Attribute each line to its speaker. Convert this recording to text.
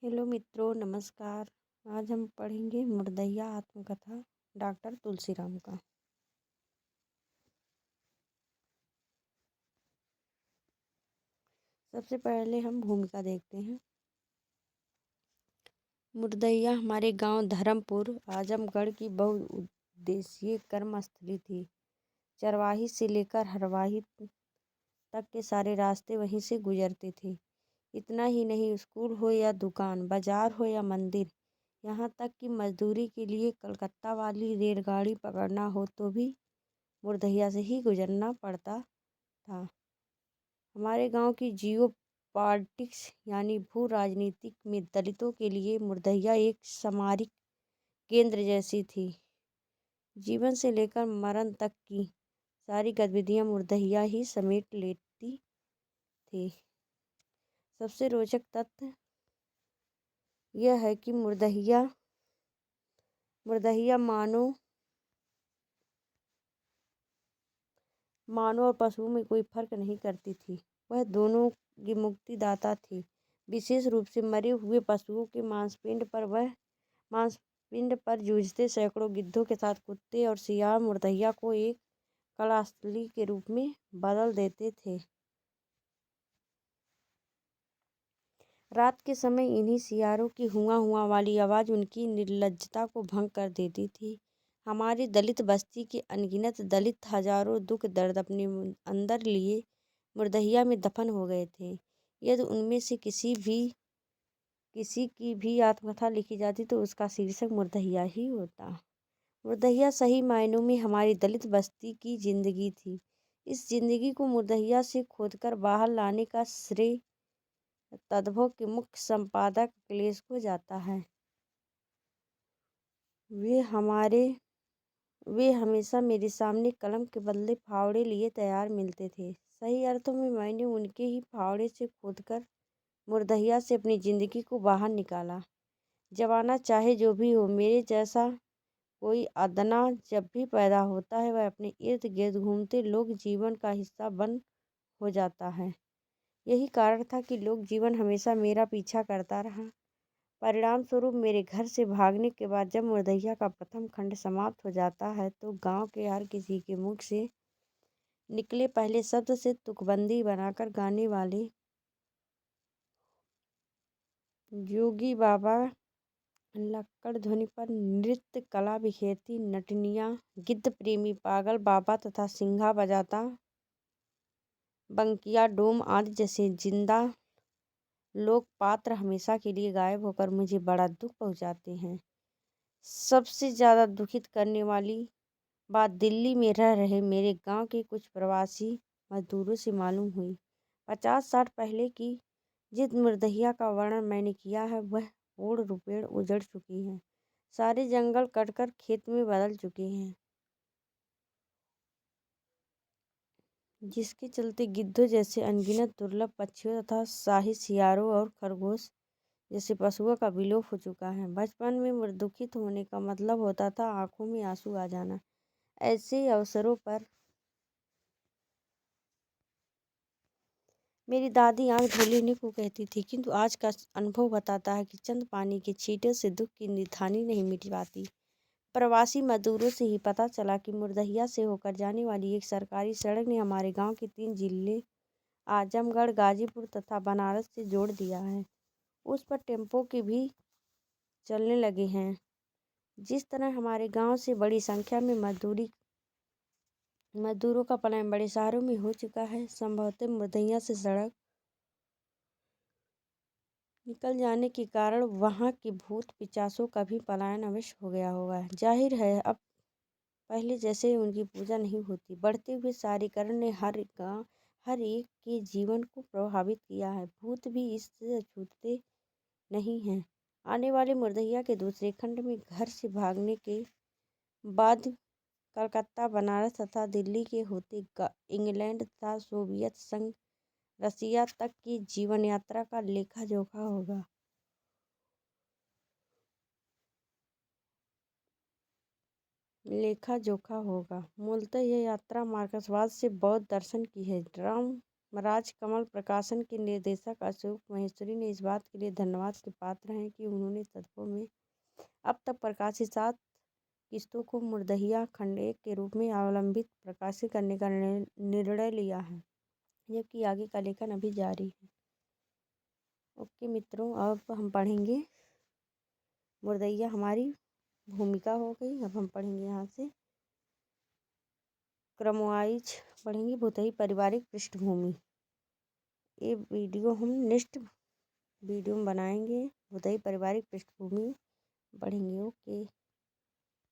Speaker 1: Hello मित्रों, नमस्कार। आज हम पढ़ेंगे मुर्दैया आत्मकथा डॉक्टर तुलसीराम का। सबसे पहले हम भूमिका देखते हैं। मुर्दैया हमारे गांव धर्मपुर आजमगढ़ की बहुउद्देशीय कर्मस्थली थी। चरवाही से लेकर हरवाही तक के सारे रास्ते वहीं से गुजरते थे। इतना ही नहीं, स्कूल हो या दुकान, बाजार हो या मंदिर, यहाँ तक कि मजदूरी के लिए कलकत्ता वाली रेलगाड़ी पकड़ना हो तो भी मुर्दैया से ही गुजरना पड़ता था। हमारे गांव की जियो पॉलिटिक्स यानी भू राजनीतिक में दलितों के लिए मुर्दैया एक सामरिक केंद्र जैसी थी। जीवन से लेकर मरण तक की सारी गतिविधियां मुर्दैया ही समेट लेती थी। सबसे रोचक तथ्य यह है कि मुर्दैया मानव और पशुओं में कोई फर्क नहीं करती थी। वह दोनों की मुक्तिदाता थी। विशेष रूप से मरे हुए पशुओं के मांसपिंड पर जूझते सैकड़ों गिद्धों के साथ कुत्ते और सियार मुर्दैया को एक कलास्थली के रूप में बदल देते थे। रात के समय इन्हीं सियारों की हुआ हुआ वाली आवाज़ उनकी निर्लज्जता को भंग कर देती थी। हमारी दलित बस्ती के अनगिनत दलित हजारों दुख दर्द अपने अंदर लिए मुर्दैया में दफन हो गए थे। यदि उनमें से किसी की भी आत्मकथा लिखी जाती तो उसका शीर्षक मुर्दैया ही होता। मुर्दैया सही मायनों में हमारी दलित बस्ती की जिंदगी थी। इस जिंदगी को मुर्दैया से खोदकर बाहर लाने का श्रेय तद्भव के मुख्य संपादक अखिलेश को जाता है। वे हमेशा मेरे सामने कलम के बदले फावड़े लिए तैयार मिलते थे। सही अर्थों में मैंने उनके ही फावड़े से खोदकर मुर्दैया से अपनी जिंदगी को बाहर निकाला। जमाना चाहे जो भी हो, मेरे जैसा कोई अदना जब भी पैदा होता है वह अपने इर्द गिर्द घूमते लोक जीवन का हिस्सा बन हो जाता है। यही कारण था कि लोक जीवन हमेशा मेरा पीछा करता रहा। परिणाम स्वरूप मेरे घर से भागने के बाद जब मुर्दैया का प्रथम खंड समाप्त हो जाता है तो गांव के हर किसी के मुख से निकले पहले शब्द से तुकबंदी बनाकर गाने वाले जोगी बाबा लक्कड़ ध्वनि पर नृत्य कला बिखेरती नटनियाँ, गिद्ध प्रेमी पागल बाबा तथा सिंघा बजाता बंकिया डोम आदि जैसे जिंदा लोक पात्र हमेशा के लिए गायब होकर मुझे बड़ा दुख पहुंचाते हैं। सबसे ज़्यादा दुखित करने वाली बात दिल्ली में रह रहे मेरे गांव के कुछ प्रवासी मजदूरों से मालूम हुई। 50-60 पहले की जिस मुर्दैया का वर्णन मैंने किया है वह ओड़ रुपेड़ उजड़ चुकी है। सारे जंगल कटकर खेत में बदल चुके हैं, जिसके चलते गिद्धों जैसे अनगिनत दुर्लभ पक्षियों तथा शाही सियारों और खरगोश जैसे पशुओं का विलोप हो चुका है। बचपन में दुखित होने का मतलब होता था आंखों में आंसू आ जाना। ऐसे अवसरों पर मेरी दादी आंख धो लेने को कहती थी, किंतु आज का अनुभव बताता है कि चंद पानी के छींटे से दुख की निधानी नहीं मिट पाती। प्रवासी मजदूरों से ही पता चला कि मुर्दैया से होकर जाने वाली एक सरकारी सड़क ने हमारे गांव के 3 जिले आजमगढ़, गाजीपुर तथा बनारस से जोड़ दिया है। उस पर टेम्पो के भी चलने लगे हैं। जिस तरह हमारे गांव से बड़ी संख्या में मजदूरों का पलायन बड़े शहरों में हो चुका है, संभवतः मुर्दैया से सड़क निकल जाने के कारण वहां के भूत पिशाचों का भी पलायन अवश्य हो गया होगा। जाहिर है अब पहले जैसे उनकी पूजा नहीं होती। बढ़ते हुए शहरीकरण ने हर एक के जीवन को प्रभावित किया है। भूत भी इससे छूटते नहीं हैं। आने वाले मुर्दैया के दूसरे खंड में घर से भागने के बाद कलकत्ता, बनारस तथा दिल्ली के होते इंग्लैंड तथा सोवियत संघ, रसिया तक की जीवन यात्रा का लेखा जोखा होगा। मूलतः यह यात्रा मार्क्सवाद से बौद्ध दर्शन की है। राम राजकमल प्रकाशन के निर्देशक अशोक महेश्वरी ने इस बात के लिए धन्यवाद के पात्र हैं कि उन्होंने तत्वों में अब तक प्रकाशित 7 किस्तों को मुर्दहिया खंड 1 के रूप में अवलंबित प्रकाशित करने का निर्णय लिया है, जबकि आगे का लेखन अभी जारी है। ओके मित्रों, अब हम पढ़ेंगे मुर्दहिया हमारी भूमिका हो गई। अब हम पढ़ेंगे यहाँ से क्रमवाइज पढ़ेंगे भूतही पारिवारिक पृष्ठभूमि। ये वीडियो हम नेक्स्ट वीडियो में बनाएंगे। भूतही पारिवारिक पृष्ठभूमि पढ़ेंगे। ओके।